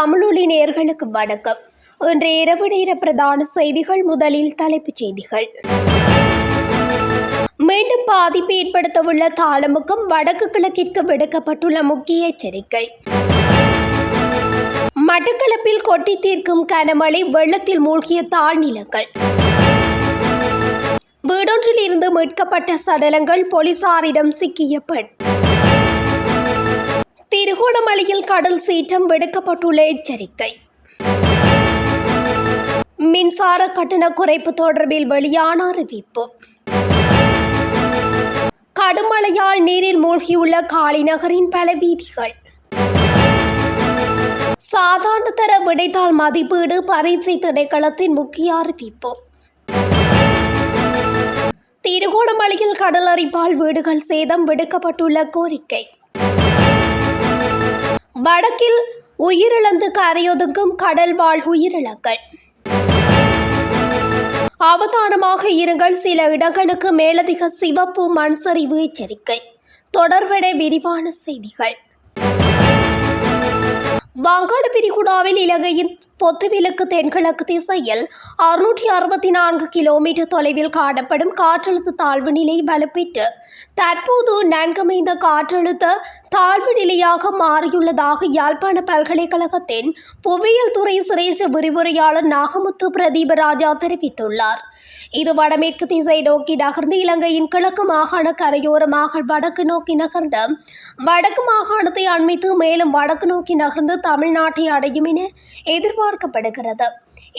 தமிழொலி நேயர்களுக்கு வணக்கம். இன்றைய இரவு நேர பிரதான செய்திகள். முதலில் தலைப்புச் செய்திகள். மீண்டும் பாதிப்பு ஏற்படுத்தவுள்ள தாளமுகம் வடக்கு கிழக்கிற்கு விடுக்கப்பட்டுள்ள முக்கிய எச்சரிக்கை. மட்டக்களப்பில் கொட்டி தீர்க்கும் கனமழை, வெள்ளத்தில் மூழ்கிய தாழ்நிலங்கள். வீடொன்றில் இருந்து மீட்கப்பட்ட சடலங்கள், போலீசாரிடம் சிக்கிய பெண். திருகோணமலையில் கடல் சீற்றம், விடுக்கப்பட்டுள்ள எச்சரிக்கை. மின்சார கட்டண குறைப்பு தொடர்பில் வெளியான அறிவிப்பு. கடுமழையால் நீரில் மூழ்கியுள்ள காளிநகரின் பல வீதிகள். சாதாரண தர விடைத்தாள் மதிப்பீடு பரீட்சை திணைக்களத்தின் முக்கிய அறிவிப்பு. திருகோணமலையில் கடல் அரிப்பால் வீடுகள் சேதம், விடுக்கப்பட்டுள்ள கோரிக்கை. வடக்கில் உயிரிழந்து கரையொதுங்கும் கடல் வாழ் உயிரிழங்கள். அவதானமாக இருங்கள், சில இடங்களுக்கு மேலதிக சிவப்பு மண் சரிவு எச்சரிக்கை. தொடர்பட விரிவான செய்திகள். வங்காள விரிகுடாவில் இலங்கையின் பொத்துவிலுக்கு தென்கிழக்கு திசையில் 664 கிலோமீட்டர் தொலைவில் காணப்படும் காற்றழுத்த தாழ்வு நிலை வலுப்பெற்று தற்போது நன்கமைந்த காற்றழுத்த தாழ்வு நிலையாக மாறியுள்ளதாக யாழ்ப்பாண பல்கலைக்கழகத்தின் புவியியல் துறை சிரேஷ்ட விரிவுரையாளர் நாகமுத்து பிரதீபராஜா தெரிவித்துள்ளார். இது வடமேற்கு திசை நோக்கி நகர்ந்து இலங்கையின் கிழக்கு மாகாண கரையோரமாக வடக்கு நோக்கி நகர்ந்து வடக்கு மாகாணத்தை அண்மித்து மேலும் வடக்கு நோக்கி நகர்ந்து தமிழ்நாட்டை அடையும் என எதிர்பார்க்கப்படுகிறது.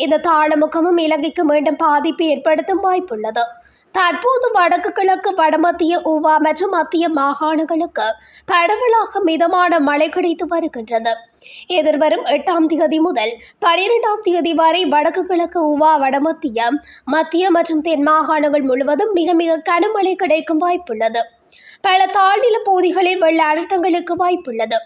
இந்த தாளமுகமும் இலங்கைக்கு மீண்டும் பாதிப்பு ஏற்படுத்தும் வாய்ப்புள்ளது. தற்போது வடக்கு கிழக்கு, வடமத்திய, ஊவா மற்றும் மத்திய மாகாணங்களுக்கு பரவலாக மிதமான மழை கிடைத்து வருகின்றது. எதிர்வரும் 8ஆம் தேதி முதல் 12ஆம் தேதி வரை வடக்கு கிழக்கு, ஊவா, வடமத்திய, மத்திய மற்றும் தென் மாகாணங்கள் முழுவதும் மிக மிக கனமழை கிடைக்கும் வாய்ப்புள்ளது. பல தாழ்நில பகுதிகளில் வெள்ள அழுத்தங்களுக்கு வாய்ப்புள்ளது.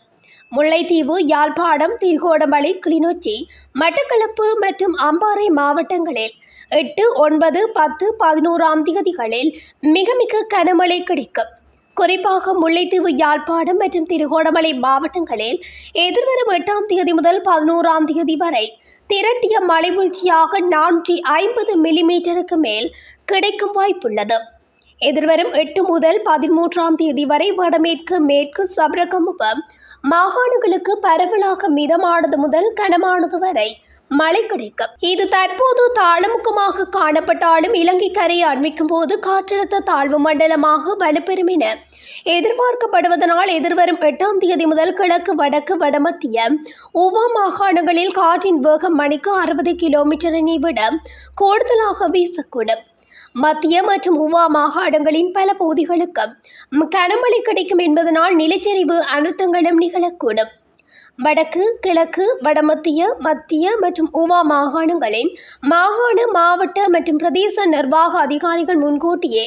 முல்லைத்தீவு, யாழ்ப்பாணம், திருகோணமலை, கிளிநொச்சி, மட்டக்களப்பு மற்றும் அம்பாறை மாவட்டங்களில் 8, 9, 10, 11ஆம் தேதிகளில் மிக மிக கனமழை கிடைக்கும். குறிப்பாக முல்லைத்தீவு, யாழ்ப்பாணம் மற்றும் திருகோணமலை மாவட்டங்களில் எதிர்வரும் 8ஆம் தேதி முதல் 11ஆம் தேதி வரை திரட்டிய மழை வீழ்ச்சியாக 450 மில்லிமீட்டருக்கு மேல் கிடைக்கும் வாய்ப்புள்ளது. எதிர்வரும் 8 முதல் 13ஆம் தேதி வரை வடமேற்கு, மேற்கு, சபரகமுவ மாகாணங்களுக்கு பரவலாக மிதமானது முதல் கனமானது வரை மழை கிடைக்கும். இது தற்போது தாளமுகமாக காணப்பட்டாலும் இலங்கை கரையை அண்மிக்கும் போது காற்றழுத்த தாழ்வு மண்டலமாக வலுப்பெறும் என எதிர்பார்க்கப்படுவதனால் எதிர்வரும் 8ஆம் தேதி முதல் கிழக்கு, வடக்கு, வடமத்திய, ஊவா மாகாணங்களில் காற்றின் வேகம் மணிக்கு 60 கிலோமீட்டரினை விட கூடுதலாக வீசக்கூடும். மத்திய மற்றும் ஊவா மாகாணங்களின் பல பகுதிகளுக்கு கனமழை கிடைக்கும் என்பதனால் நிலச்சரிவு அனர்த்தங்களும் நிகழக்கூடும். வடக்கு, கிழக்கு, வடமத்திய, மத்திய மற்றும் ஊவா மாகாணங்களின் மாகாண, மாவட்ட மற்றும் பிரதேச நிர்வாக அதிகாரிகள் முன்கூட்டியே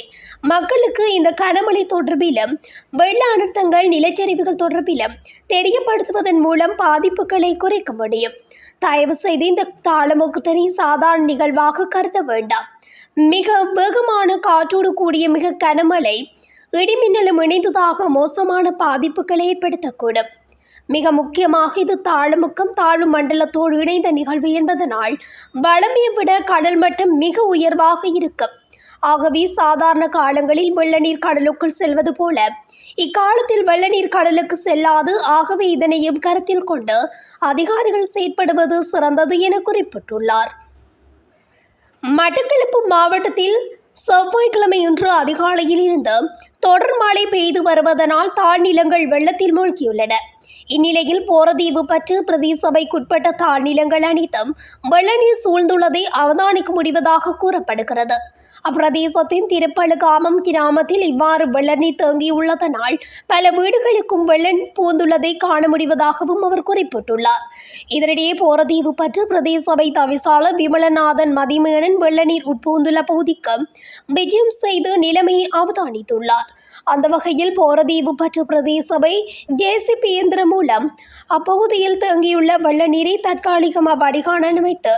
மக்களுக்கு இந்த கனமழை தொடர்பிலும் வெள்ள அனர்த்தங்கள், நிலச்சரிவுகள் தொடர்பிலும் தெரியப்படுத்துவதன் மூலம் பாதிப்புகளை குறைக்க முடியும். தயவு செய்து இந்த தாளமுகத்தினை சாதாரண நிகழ்வாக கருத வேண்டாம். மிக வேகமான காற்றோடு கூடிய மிக கனமழை, இடிமின்னலும் இணைந்ததாக மோசமான பாதிப்புகளை ஏற்படுத்தக்கூடும். மிக முக்கியமாக இது தாளமுகம் தாழ்வு மண்டலத்தோடு இணைந்த நிகழ்வு என்பதனால் வளமையை விட கடல் மட்டம் மிக உயர்வாக இருக்கும். ஆகவே சாதாரண காலங்களில் வெள்ள நீர் கடலுக்குள் செல்வது போல இக்காலத்தில் வெள்ள நீர் கடலுக்கு செல்லாது. ஆகவே இதனையும் கருத்தில் கொண்டு அதிகாரிகள் செயற்படுவது சிறந்தது என குறிப்பிட்டுள்ளார். மட்டக்களப்பு மாவட்டத்தில் செவ்வாய்க்கிழமை இன்று அதிகாலையில் இருந்து தொடர் மழை பெய்து வருவதனால் தாழ்நிலங்கள் வெள்ளத்தில் மூழ்கியுள்ளன. இந்நிலையில் போரதீவு பற்று பிரதேசபைக்குட்பட்ட தாழ்நிலங்கள் அனைத்தும் வெள்ளநீர் சூழ்ந்துள்ளதை அவதானிக்க முடிவதாக கூறப்படுகிறது. அப்பிரதேசத்தின் திருப்பழுகாமம் கிராமத்தில் இவ்வாறு வெள்ளநீர் தேங்கியுள்ளதனால் பல வீடுகளுக்கும் வெள்ளம் பூந்துள்ளதை காண முடிவதாகவும் அவர் குறிப்பிட்டுள்ளார். இதனிடையே போரதீவு பற்று பிரதேசபை தவிசாளர் விமலநாதன் மதிமேனன் வெள்ளநீர் உட்பூந்துள்ள பகுதிக்கு விஜயம் செய்து நிலைமையை அவதானித்துள்ளார். அந்த வகையில் போரதீவு பற்று பிரதேசபை JCB இயந்திரம் மூலம் அப்பகுதியில் தேங்கியுள்ள வெள்ள நீரை தற்காலிகமாக வடிகான அமைத்து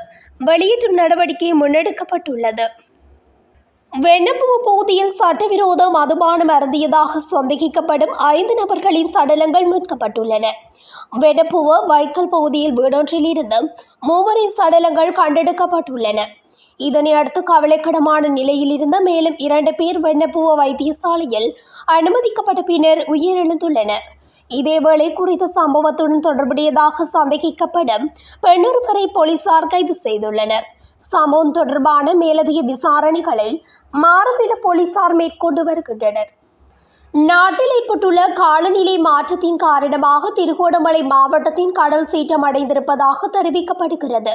வெளியேற்றும் நடவடிக்கை முன்னெடுக்கப்பட்டுள்ளது. வெண்ணப்புவ பகுதியில் சட்டவிரோத மதுபானம் அருந்தியதாக சந்தேகிக்கப்படும் 5 நபர்களின் சடலங்கள் மீட்கப்பட்டுள்ளன. வெண்ணப்புவ வைக்கல் பகுதியில் வீடொன்றில் இருந்து 3 சடலங்கள் கண்டெடுக்கப்பட்டுள்ளன. இதனை அடுத்து கவலைக்கிடமான நிலையில் இருந்த மேலும் 2 பேர் வெண்ணப்புவ வைத்தியசாலையில் அனுமதிக்கப்பட்ட பின்னர் உயிரிழந்துள்ளனர். இதேவேளை குறித்த சம்பவத்துடன் தொடர்புடையதாக சந்தேகிக்கப்படும் பெண்ணொருவரை போலீசார் கைது செய்துள்ளனர். சம்பவம் தொடர்பான மேலதிக விசாரணைகளை மாரவில போலீசார் மேற்கொண்டு வருகின்றனர். நாட்டில் ஏற்பட்டுள்ள காலநிலை மாற்றத்தின் காரணமாக திருகோணமலை மாவட்டத்தின் கடல் சீற்றம் அடைந்திருப்பதாக தெரிவிக்கப்படுகிறது.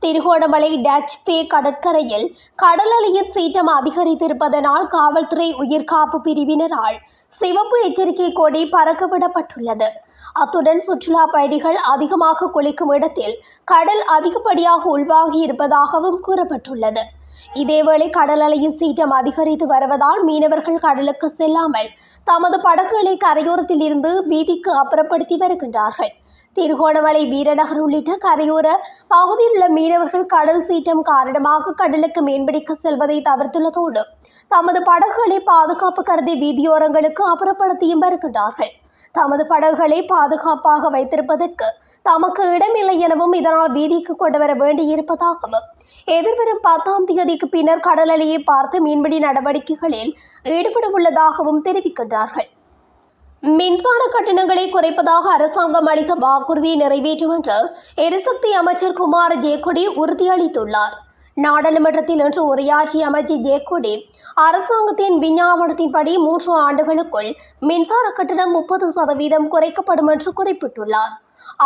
திருகோணமலை டச் பே கடற்கரையில் கடல் அலையின் சீற்றம் அதிகரித்திருப்பதனால் காவல்துறை உயிர்காப்பு பிரிவினரால் சிவப்பு எச்சரிக்கை கொடி பறக்கவிடப்பட்டுள்ளது. அத்துடன் சுற்றுலா பயணிகள் அதிகமாக குளிக்கும் இடத்தில் கடல் அதிகப்படியாக உள்வாங்கி இருப்பதாகவும் கூறப்பட்டுள்ளது. இதேவேளை கடல் அலையின் சீற்றம் அதிகரித்து வருவதால் மீனவர்கள் கடலுக்கு செல்லாமல் தமது படகுகளை கரையோரத்தில் இருந்து வீதிக்கு அப்புறப்படுத்தி வருகின்றார்கள். திருகோணமலை வீரநகர் உள்ளிட்ட கரையோர பகுதியில் உள்ள மீனவர்கள் கடல் சீற்றம் காரணமாக கடலுக்கு மீன்பிடிக்க செல்வதை தவிர்த்துள்ளதோடு தமது படகுகளை பாதுகாப்பு கருதி வீதியோரங்களுக்கு அப்புறப்படுத்தியும் வருகின்றார்கள். தமது படகுகளை பாதுகாப்பாக வைத்திருப்பதற்கு தமக்கு இடமில்லை எனவும் இதனால் வீதிக்கு கொண்டு வர வேண்டியிருப்பதாகவும் எதிர்வரும் 10ஆம் தேதிக்கு பின்னர் கடல் அலையை பார்த்து மீன்பிடி நடவடிக்கைகளில் ஈடுபட உள்ளதாகவும் தெரிவிக்கின்றார்கள். மின்சார கட்டணங்களை குறைப்பதாக அரசாங்கம் அளித்த வாக்குறுதியை நிறைவேற்றும் என்று எரிசக்தி அமைச்சர் குமார் ஜேக்கொடி உறுதியளித்துள்ளார். நாடாளுமன்றத்தில் இன்று உரையாற்றிய அமைச்சர் ஜேக்கொடி அரசாங்கத்தின் விஞ்ஞாபனத்தின்படி 3 ஆண்டுகளுக்குள் மின்சார கட்டணம் 30% குறைக்கப்படும் என்று குறிப்பிட்டுள்ளார்.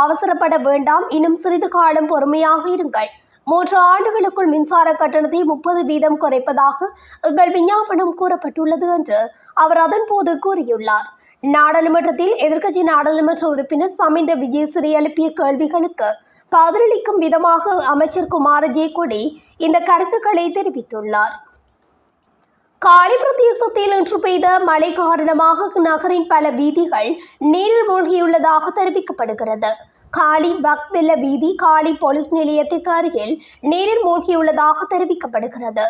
அவசரப்பட வேண்டாம், இன்னும் சிறிது காலம் பொறுமையாக இருங்கள். 3 ஆண்டுகளுக்குள் மின்சார கட்டணத்தை 30% குறைப்பதாக எங்கள் விஞ்ஞாபனம் கூறப்பட்டுள்ளது என்று அவர் அதன்போது கூறியுள்ளார். நாடாளுமன்றத்தில் எதிர்க்கட்சி நாடாளுமன்ற உறுப்பினர் சமிந்த விஜயசிறி எழுப்பிய கேள்விகளுக்கு பதிலளிக்கும் விதமாக அமைச்சர் குமார ஜேக்கொடி இந்த கருத்துக்களை தெரிவித்துள்ளார். காலி பிரதேசத்தில் இன்று பெய்த மழை காரணமாக நகரின் பல வீதிகள் நீரில் மூழ்கியுள்ளதாக தெரிவிக்கப்படுகிறது. காலி வக்வெல்ல வீதி காலி போலீஸ் நிலையத்துக்கு அருகில் நீரில் மூழ்கியுள்ளதாக தெரிவிக்கப்படுகிறது.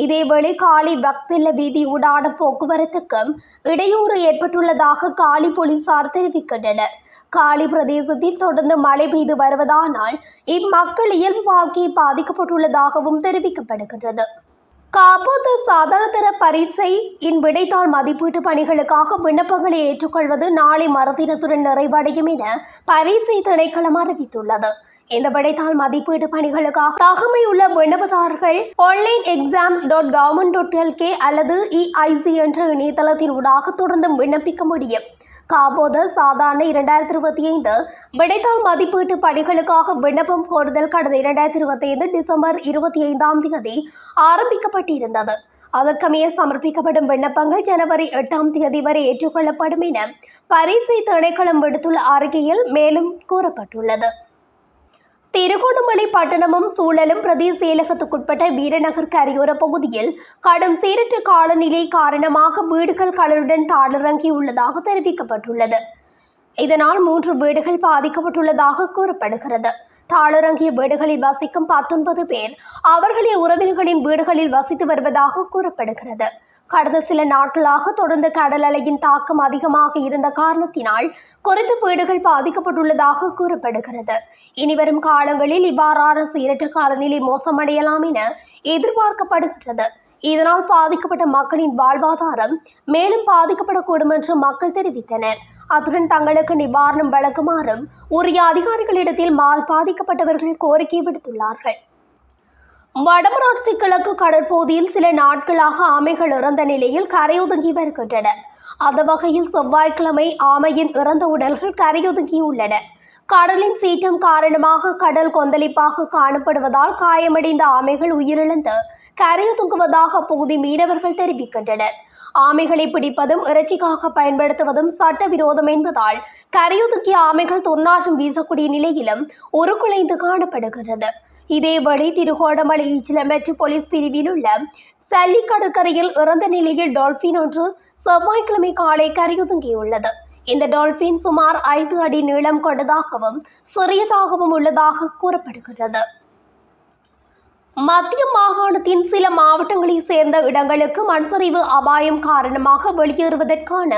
இதேவேளை காலி வக்வெல்ல வீதி ஊடான போக்குவரத்துக்கும் இடையூறு ஏற்பட்டுள்ளதாக காலி போலீசார் தெரிவிக்கின்றனர். காலி பிரதேசத்தில் தொடர்ந்து மழை பெய்து வருவதானால் இம்மக்கள் இயல்பு வாழ்க்கை பாதிக்கப்பட்டுள்ளதாகவும் தெரிவிக்கப்படுகிறது. காப்போது சாதாரணதர பரீட்சை விடைத்தாள் மதிப்பீட்டு பணிகளுக்காக விண்ணப்பங்களை ஏற்றுக்கொள்வது நாளை மறுதினத்துடன் நிறைவடையும் என பரீட்சை திணைக்களம் அறிவித்துள்ளது. இந்த விடைத்தாள் மதிப்பீட்டு பணிகளுக்காக தகமையுள்ள விண்ணப்பதாரர்கள் onlineexams.government.lk அல்லது EIC என்ற இணையதளத்தின் ஊடாக தொடர்ந்து விண்ணப்பிக்க முடியும். காப்போது சாதாரண 2025 விடைத்தாள் மதிப்பீட்டு பணிகளுக்காக விண்ணப்பம் கோருதல் கடந்த 2025 டிசம்பர் 25ஆம் தேதி ஆரம்பிக்கப்பட்டிருந்தது. அதற்கமைய சமர்ப்பிக்கப்படும் விண்ணப்பங்கள் ஜனவரி 8ஆம் தேதி வரை ஏற்றுக்கொள்ளப்படும் என பரீட்சை திணைக்களம் விடுத்துள்ள அறிக்கையில் மேலும் கூறப்பட்டுள்ளது. திருகோணமலை பட்டணமும் சூழலும் பிரதேச செயலகத்துக்குட்பட்ட வீரநகர் கரையோர பகுதியில் கடும் சீரற்ற காலநிலை காரணமாக வீடுகள் கடலுடன் தாளிறங்கியுள்ளதாக தெரிவிக்கப்பட்டுள்ளது. இதனால் 3 வீடுகள் பாதிக்கப்பட்டுள்ளதாக கூறப்படுகிறது. தாளிறங்கிய வீடுகளில் வசிக்கும் 19 பேர் அவர்களின் உறவினர்களின் வீடுகளில் வசித்து வருவதாக கூறப்படுகிறது. கடந்த சில நாட்களாக தொடர்ந்து கடல் அலையின் தாக்கம் அதிகமாக இருந்த காரணத்தினால் குறித்த வீடுகள் பாதிக்கப்பட்டுள்ளதாக கூறப்படுகிறது. இனிவரும் காலங்களில் இவ்வாறான சீரற்ற காலநிலை மோசமடையலாம் என எதிர்பார்க்கப்படுகிறது. இதனால் பாதிக்கப்பட்ட மக்களின் வாழ்வாதாரம் மேலும் பாதிக்கப்படக்கூடும் என்று மக்கள் தெரிவித்தனர். அத்துடன் தங்களுக்கு நிவாரணம் வழங்குமாறும் உரிய அதிகாரிகளிடத்தில் பாதிக்கப்பட்டவர்கள் கோரிக்கை விடுத்துள்ளார்கள். வடமராட்சி கிழக்கு கடற்பகுதியில் சில நாட்களாக ஆமைகள் இறந்த நிலையில் கரையொதுங்கி வருகின்றன. அந்த வகையில் செவ்வாய்க்கிழமை ஆமையின் இறந்த உடல்கள் கரையொதுங்கியுள்ளன. கடலின் சீற்றம் காரணமாக கடல் கொந்தளிப்பாக காணப்படுவதால் காயமடைந்த ஆமைகள் உயிரிழந்து கரையொதுங்குவதாக அப்பகுதி மீனவர்கள் தெரிவிக்கின்றனர். ஆமைகளை பிடிப்பதும் இறைச்சிக்காக பயன்படுத்துவதும் சட்டவிரோதம் என்பதால் கரையொதுக்கிய ஆமைகள் துர்நாற்றம் வீசக்கூடிய நிலையிலும் உருக்குலைந்து காணப்படுகிறது. இதேவேளை திருகோணமலை ஈச்சிலம் மெட்ரோபோலிஸ் பிரிவில் உள்ள சல்லி கடற்கரையில் இறந்த நிலையில் டால்பின் ஒன்று செவ்வாய்க்கிழமை காலை கரையொதுங்கியுள்ளது. இந்த டால்பின் சுமார் 5 அடி நீளம் கொண்டதாகவும் சிறியதாகவும் உள்ளதாக கூறப்படுகிறது. மத்திய மாகாணத்தின் சில மாவட்டங்களை சேர்ந்த இடங்களுக்கு மண்சரிவு அபாயம் காரணமாக வெளியேறுவதற்கான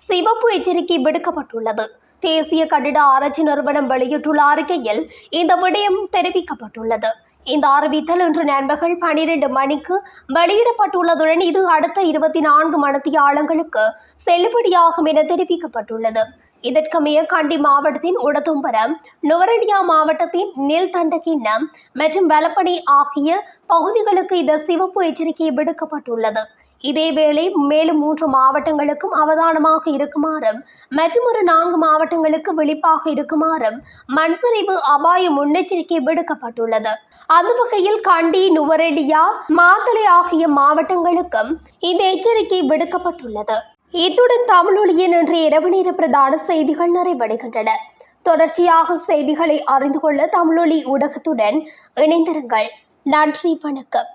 சிவப்பு எச்சரிக்கை விடுக்கப்பட்டுள்ளது. தேசிய கட்டிட ஆராய்ச்சி நிறுவனம் வெளியிட்டுள்ள அறிக்கையில் இந்த விடயம் தெரிவிக்கப்பட்டுள்ளது. இந்த அறிவித்தல் இன்று நண்பகல் 12 மணிக்கு வெளியிடப்பட்டுள்ளதுடன் இது அடுத்த 24 மணித்தியாலங்களுக்கு செல்லுபடியாகும் என தெரிவிக்கப்பட்டுள்ளது. இதற்கமைய கண்டி மாவட்டத்தின் உடதும்பரம், நுவரெலியா மாவட்டத்தின் நீல்தண்டகிண்ணம் மற்றும் வலப்பனை ஆகிய பகுதிகளுக்கு இந்த சிவப்பு எச்சரிக்கை விடுக்கப்பட்டுள்ளது. இதேவேளை மேலும் 3 மாவட்டங்களுக்கும் அவதானமாக இருக்குமாறும் மற்றும் ஒரு 4 மாவட்டங்களுக்கு விழிப்பாக இருக்குமாறும் மண்சரிவு அபாய முன்னெச்சரிக்கை விடுக்கப்பட்டுள்ளது. அந்த வகையில் கண்டி, நுவரெலியா, மாத்தளை ஆகிய மாவட்டங்களுக்கும் இந்த எச்சரிக்கை விடுக்கப்பட்டுள்ளது. இத்துடன் தமிழொலியின் இன்றைய இரவு நேர பிரதான செய்திகள் நிறைவடைகின்றன. தொடர்ச்சியாக செய்திகளை அறிந்து கொள்ள தமிழொலி ஊடகத்துடன் இணைந்திருங்கள். நன்றி, வணக்கம்.